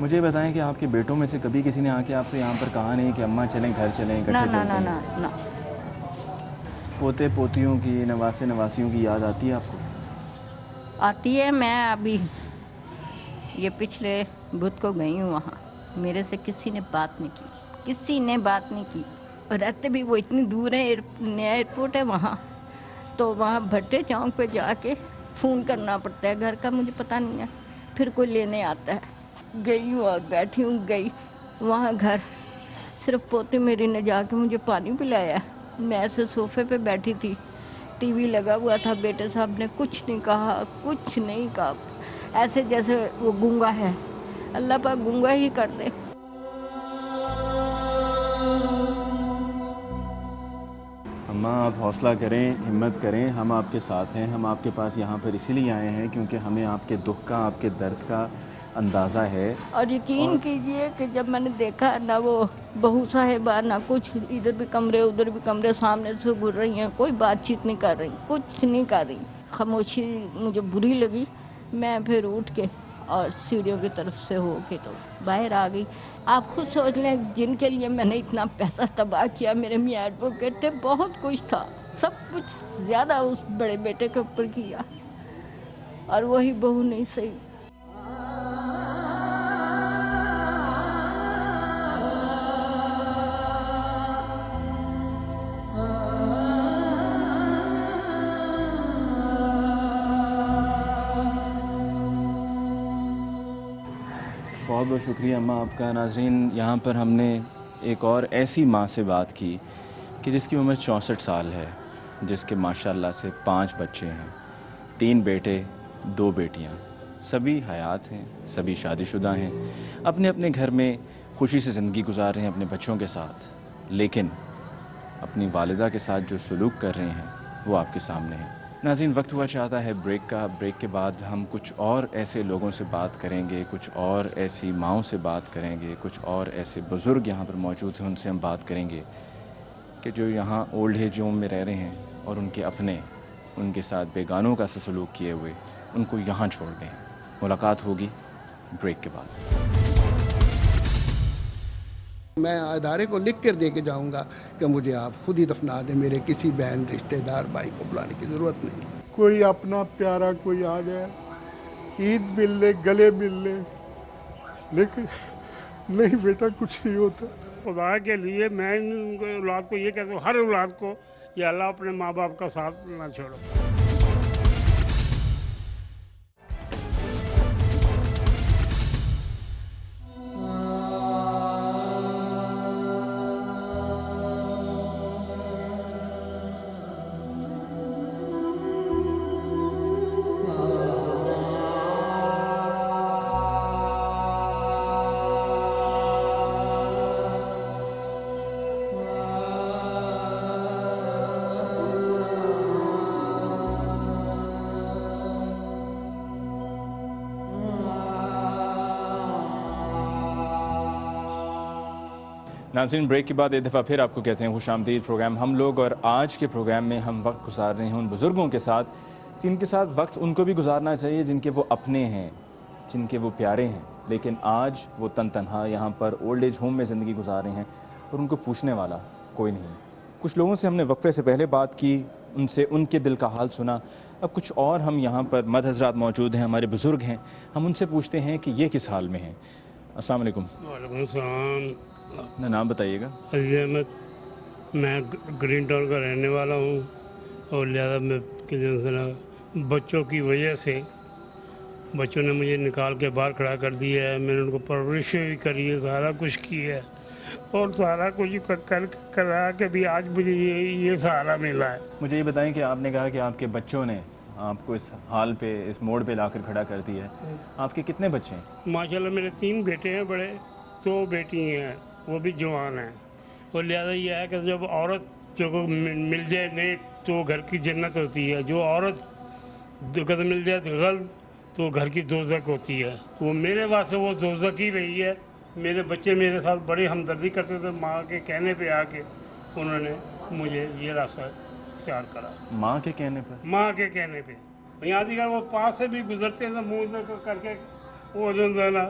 مجھے بتائیں کہ آپ کے بیٹوں میں سے کبھی کسی نے آ کے آپ سے یہاں پر کہا نہیں کہ اماں چلیں گھر چلیں اکٹھے نہ چلتے نہ ہیں؟ نہ نہ پوتے پوتیوں کی نواسے نواسیوں کی یاد آتی ہے آپ کو؟ آتی ہے. میں ابھی یہ پچھلے بدھ کو گئی ہوں وہاں. میرے سے کسی نے بات نہیں کی, کسی نے بات نہیں کی. اور رہتے بھی وہ اتنی دور ہے, نیا ایئرپورٹ ہے وہاں, تو وہاں بھٹے چوک پہ جا کے فون کرنا پڑتا ہے. گھر کا مجھے پتہ نہیں ہے, پھر کوئی لینے آتا ہے. گئی ہوں اور بیٹھی ہوں, گئی وہاں گھر, صرف پوتی میری نے جا کے مجھے پانی پلایا. میں ایسے صوفے پہ بیٹھی تھی, ٹی وی لگا ہوا تھا, بیٹے صاحب نے کچھ نہیں کہا, کچھ نہیں کہا, ایسے جیسے وہ گونگا ہے. اللہ پاک گونگا ہی کر دے. اماں آپ حوصلہ کریں, ہمت کریں, ہم آپ کے ساتھ ہیں. ہم آپ کے پاس یہاں پر اسی لیے آئے ہیں کیونکہ ہمیں آپ کے دکھ کا, آپ کے درد کا اندازہ ہے. اور یقین کیجئے کہ جب میں نے دیکھا نہ وہ بہو صاحبہ, نہ کچھ, ادھر بھی کمرے ادھر بھی کمرے, سامنے سے گزر رہی ہیں, کوئی بات چیت نہیں کر رہی, کچھ نہیں کر رہی. خاموشی مجھے بری لگی. میں پھر اٹھ کے اور سیڑھیوں کی طرف سے ہو کے تو باہر آ گئی. آپ خود سوچ لیں جن کے لیے میں نے اتنا پیسہ تباہ کیا, میرے میاں ایڈوکیٹ تھے, بہت کچھ تھا, سب کچھ زیادہ اس بڑے بیٹے کے اوپر کیا, اور وہی بہو نہیں صحیح. بہت بہت شکریہ اماں آپ کا. ناظرین, یہاں پر ہم نے ایک اور ایسی ماں سے بات کی کہ جس کی عمر 64 سال ہے, جس کے ماشاءاللہ سے 5 بچے ہیں, 3 بیٹے 2 بیٹیاں, سبھی حیات ہیں, سبھی شادی شدہ ہیں, اپنے اپنے گھر میں خوشی سے زندگی گزار رہے ہیں اپنے بچوں کے ساتھ. لیکن اپنی والدہ کے ساتھ جو سلوک کر رہے ہیں وہ آپ کے سامنے ہیں. ناظرین, وقت ہوا چاہتا ہے بریک کا. بریک کے بعد ہم کچھ اور ایسے لوگوں سے بات کریں گے, کچھ اور ایسی ماؤں سے بات کریں گے, کچھ اور ایسے بزرگ یہاں پر موجود ہیں, ان سے ہم بات کریں گے کہ جو یہاں اولڈ ایج ہوم میں رہ رہے ہیں اور ان کے اپنے ان کے ساتھ بیگانوں کا سلوک کیے ہوئے ان کو یہاں چھوڑ گئے. ملاقات ہوگی بریک کے بعد. میں ادارے کو لکھ کر دے کے جاؤں گا کہ مجھے آپ خود ہی دفنا دیں, میرے کسی بہن رشتہ دار بھائی کو بلانے کی ضرورت نہیں. کوئی اپنا پیارا کوئی آ جائے, عید مل لے, گلے مل لے, لیکن نہیں بیٹا, کچھ نہیں ہوتا. خدا کے لیے میں اولاد کو یہ کہتا ہوں, ہر اولاد کو, یا اللہ اپنے ماں باپ کا ساتھ نہ چھوڑو. ناظرین, بریک کے بعد ایک دفعہ پھر آپ کو کہتے ہیں خوش آمدید. پروگرام ہم لوگ, اور آج کے پروگرام میں ہم وقت گزار رہے ہیں ان بزرگوں کے ساتھ جن کے ساتھ وقت ان کو بھی گزارنا چاہیے, جن کے وہ اپنے ہیں, جن کے وہ پیارے ہیں, لیکن آج وہ تنہا یہاں پر اولڈ ایج ہوم میں زندگی گزار رہے ہیں اور ان کو پوچھنے والا کوئی نہیں. کچھ لوگوں سے ہم نے وقفے سے پہلے بات کی, ان سے ان کے دل کا حال سنا. اب کچھ اور ہم یہاں پر مرد حضرات موجود ہیں, ہمارے بزرگ ہیں, ہم ان سے پوچھتے ہیں کہ یہ کس حال میں ہیں. السلام علیکم. وعلیکم السلام. اپنا نام بتائیے گا. عزیز احمد, میں گرین ٹاؤن کا رہنے والا ہوں, اور لہٰذا میں بچوں کی وجہ سے بچوں نے مجھے نکال کے باہر کھڑا کر دیا ہے. میں نے ان کو پرورش بھی کری ہے, سارا کچھ کیا ہے, اور سارا کچھ کرا کے بھی آج مجھے یہ سہارا ملا ہے. مجھے یہ بتائیں کہ آپ نے کہا کہ آپ کے بچوں نے آپ کو اس حال پہ, اس موڑ پہ لا کر کھڑا کر دیا ہے. آپ کے کتنے بچے ہیں؟ ماشاءاللہ میرے 3 بیٹے ہیں بڑے, 2 بیٹی ہیں, وہ بھی جوان ہیں. اور لہٰذا یہ ہے کہ جب عورت جو مل جائے نیک تو گھر کی جنت ہوتی ہے, جو عورت قدر مل جائے غلط تو گھر کی دوزخ ہوتی ہے. وہ میرے واسطے وہ دوزخ ہی رہی ہے. میرے بچے میرے ساتھ بڑی ہمدردی کرتے تھے, ماں کے کہنے پہ آ کے انہوں نے مجھے یہ راستہ اختیار کرا. ماں کے کہنے پر؟ ماں کے کہنے پہ. یہاں دیکھا وہ پاس سے بھی گزرتے تھے, منہ کر کے وہ جو ہے نا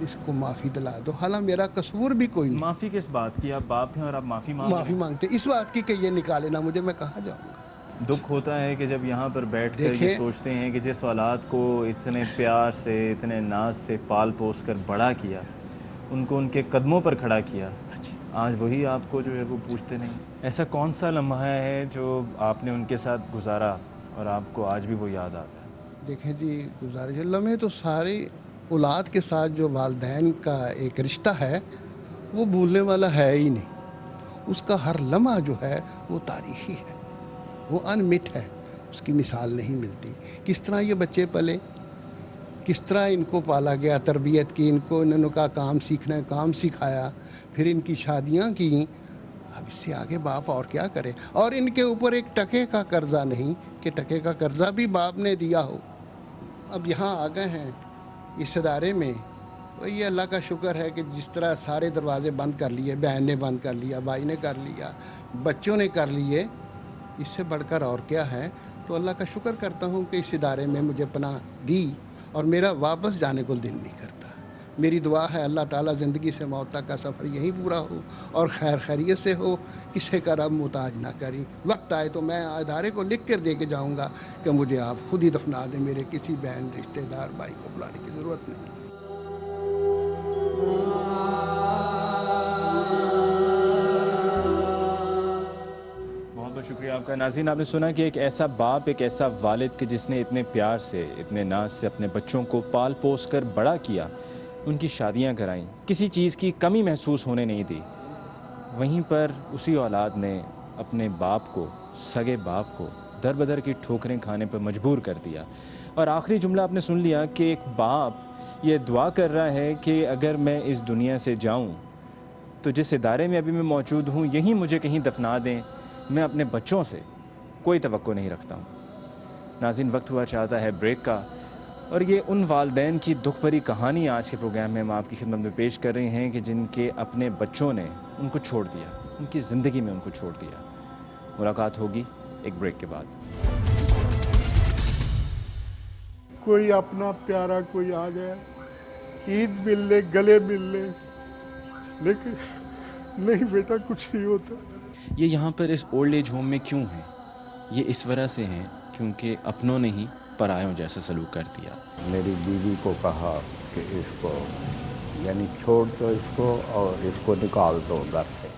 اس کو معافی دلا دو. حالانکہ میرا قصور بھی کوئی نہیں. معافی کس بات کی؟ آپ باپ ہیں اور آپ معافی مانگ رہے معافی ہیں. مانگتے اس بات کی کہ یہ نکالے نہ مجھے, میں کہاں جاؤں گا. دکھ ہوتا ہے کہ جب یہاں پر بیٹھ کر یہ دیکھیں سوچتے ہیں کہ جس اولاد کو اتنے پیار سے اتنے ناز سے پال پوس کر بڑا کیا, ان کو ان کے قدموں پر کھڑا کیا, آج وہی آپ کو جو ہے وہ پوچھتے نہیں. ایسا کون سا لمحہ ہے جو آپ نے ان کے ساتھ گزارا اور آپ کو آج بھی وہ یاد آتا ہے؟ دیکھیں جی, گزارش لمحے تو ساری اولاد کے ساتھ جو والدین کا ایک رشتہ ہے وہ بھولنے والا ہے ہی نہیں. اس کا ہر لمحہ جو ہے وہ تاریخی ہے, وہ انمٹ ہے, اس کی مثال نہیں ملتی. کس طرح یہ بچے پلے, کس طرح ان کو پالا گیا, تربیت کی, ان کو انہوں نے کہا کام سیکھنا ہے, کام سکھایا, پھر ان کی شادیاں کی. اب اس سے آگے باپ اور کیا کرے. اور ان کے اوپر ایک ٹکے کا قرضہ نہیں کہ ٹکے کا قرضہ بھی باپ نے دیا ہو. اب یہاں آ گئے ہیں اس ادارے میں, وہی اللہ کا شکر ہے کہ جس طرح سارے دروازے بند کر لیے, بہن نے بند کر لیا, بھائی نے کر لیا, بچوں نے کر لیے, اس سے بڑھ کر اور کیا ہے. تو اللہ کا شکر کرتا ہوں کہ اس ادارے میں مجھے پناہ دی اور میرا واپس جانے کو دل نہیں کرتا. میری دعا ہے اللہ تعالیٰ زندگی سے موت تک کا سفر یہی پورا ہو اور خیر خیریت سے ہو, کسی کا رب محتاج نہ کری. وقت آئے تو میں ادارے کو لکھ کر دے کے جاؤں گا کہ مجھے آپ خود ہی دفنا دیں, میرے کسی بہن رشتہ دار بھائی کو بلانے کی ضرورت نہیں. بہت بہت شکریہ آپ کا. ناظرین, آپ نے سنا کہ ایک ایسا باپ, ایک ایسا والد کہ جس نے اتنے پیار سے, اتنے ناز سے اپنے بچوں کو پال پوس کر بڑا کیا, ان کی شادیاں کرائیں, کسی چیز کی کمی محسوس ہونے نہیں دی. وہیں پر اسی اولاد نے اپنے باپ کو, سگے باپ کو در بدر کی ٹھوکریں کھانے پر مجبور کر دیا. اور آخری جملہ آپ نے سن لیا کہ ایک باپ یہ دعا کر رہا ہے کہ اگر میں اس دنیا سے جاؤں تو جس ادارے میں ابھی میں موجود ہوں یہیں مجھے کہیں دفنا دیں, میں اپنے بچوں سے کوئی توقع نہیں رکھتا ہوں. ناظرین, وقت ہوا چاہتا ہے بریک کا, اور یہ ان والدین کی دکھ بھری کہانی آج کے پروگرام میں ہم آپ کی خدمت میں پیش کر رہے ہیں کہ جن کے اپنے بچوں نے ان کو چھوڑ دیا, ان کی زندگی میں ان کو چھوڑ دیا. ملاقات ہوگی ایک بریک کے بعد. کوئی اپنا پیارا کوئی آ گیا, عید مل لے, گلے مل لے, لیکن نہیں بیٹا, کچھ نہیں ہوتا. یہ یہاں پر اس اولڈ ایج ہوم میں کیوں ہیں؟ یہ اس وجہ سے ہیں کیونکہ اپنوں نے ہی پرایوں جیسا سلوک کر دیا. میری بیوی کو کہا کہ اس کو یعنی چھوڑ دو اس کو اور اس کو نکال دو گھر سے.